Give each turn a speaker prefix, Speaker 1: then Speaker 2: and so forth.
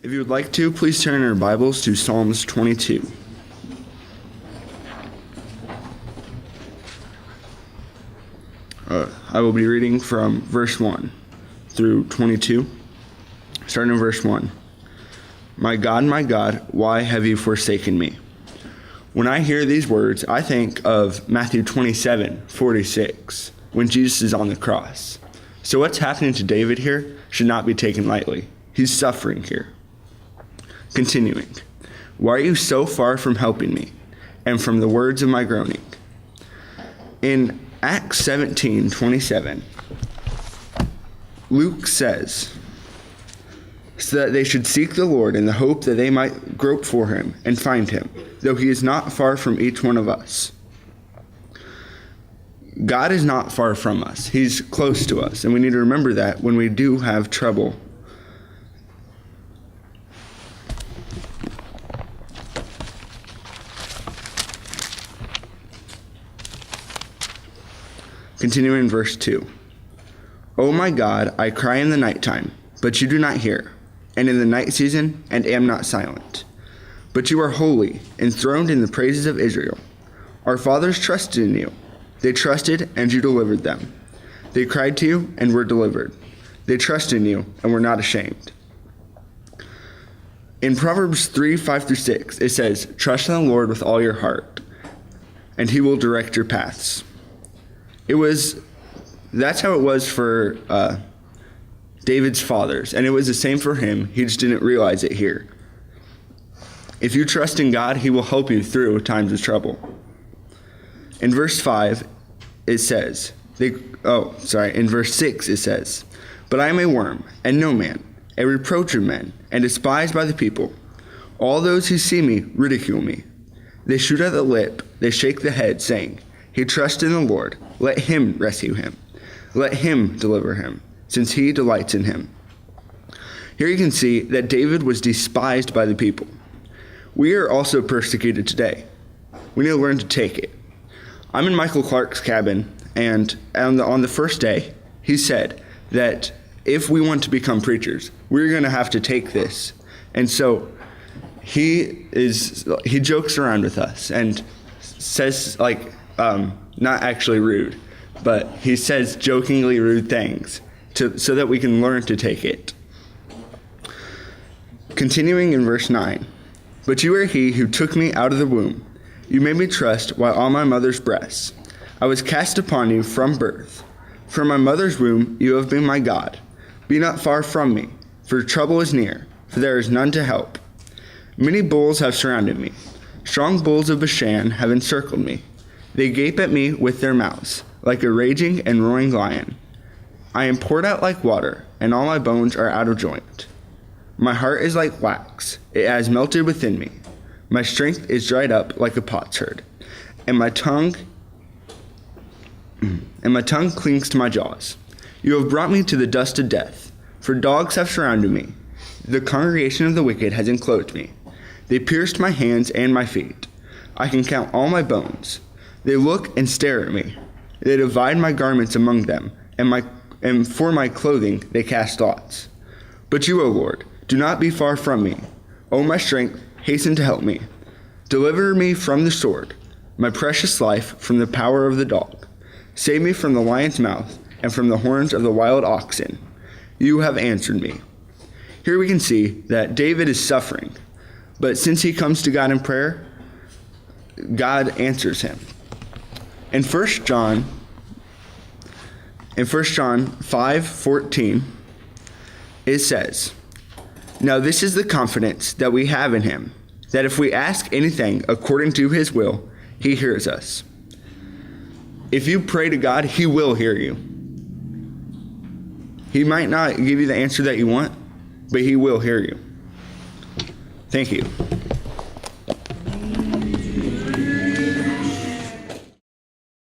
Speaker 1: If you would like to, please turn in your Bibles to Psalms 22. I will be reading from verse 1 through 22, starting in verse 1. My God, why have you forsaken me? When I hear these words, I think of Matthew 27:46, when Jesus is on the cross. So what's happening to David here should not be taken lightly. He's suffering here. Continuing, why are you so far from helping me and from the words of my groaning? In Acts 17:27, Luke says, so that they should seek the Lord in the hope that they might grope for him and find him, though he is not far from each one of us. God is not far from us. He's close to us, and we need to remember that when we do have trouble. Continuing in verse 2. O my God, I cry in the nighttime, but you do not hear, and in the night season, and am not silent. But you are holy, enthroned in the praises of Israel. Our fathers trusted in you. They trusted, and you delivered them. They cried to you, and were delivered. They trusted in you, and were not ashamed. In Proverbs 3:5-6, it says, trust in the Lord with all your heart, and he will direct your paths. That's how it was for David's fathers, and it was the same for him. He just didn't realize it here. If you trust in God, he will help you through times of trouble. In verse 5, it says, in verse 6, it says, but I am a worm and no man, a reproach of men, and despised by the people. All those who see me ridicule me. They shoot at the lip, they shake the head, saying, he trusts in the Lord. Let him rescue him. Let him deliver him, since he delights in him. Here you can see that David was despised by the people. We are also persecuted today. We need to learn to take it. I'm in Michael Clark's cabin, and on the first day, he said that if we want to become preachers, we're going to have to take this. And so he jokes around with us and says, not actually rude, but he says jokingly rude things so that we can learn to take it. Continuing in verse 9, but you are he who took me out of the womb. You made me trust while on my mother's breast. I was cast upon you from birth. From my mother's womb you have been my God. Be not far from me, for trouble is near, for there is none to help. Many bulls have surrounded me. Strong bulls of Bashan have encircled me. They gape at me with their mouths, like a raging and roaring lion. I am poured out like water, and all my bones are out of joint. My heart is like wax, it has melted within me. My strength is dried up like a potsherd, and my tongue clings to my jaws. You have brought me to the dust of death, for dogs have surrounded me. The congregation of the wicked has enclosed me. They pierced my hands and my feet. I can count all my bones. They look and stare at me. They divide my garments among them, and for my clothing they cast lots. But you, O Lord, do not be far from me. O my strength, hasten to help me. Deliver me from the sword, my precious life from the power of the dog. Save me from the lion's mouth and from the horns of the wild oxen. You have answered me. Here we can see that David is suffering, but since he comes to God in prayer, God answers him. In 1 John 5:14, it says, now this is the confidence that we have in him, that if we ask anything according to his will, he hears us. If you pray to God, he will hear you. He might not give you the answer that you want, but he will hear you. Thank you.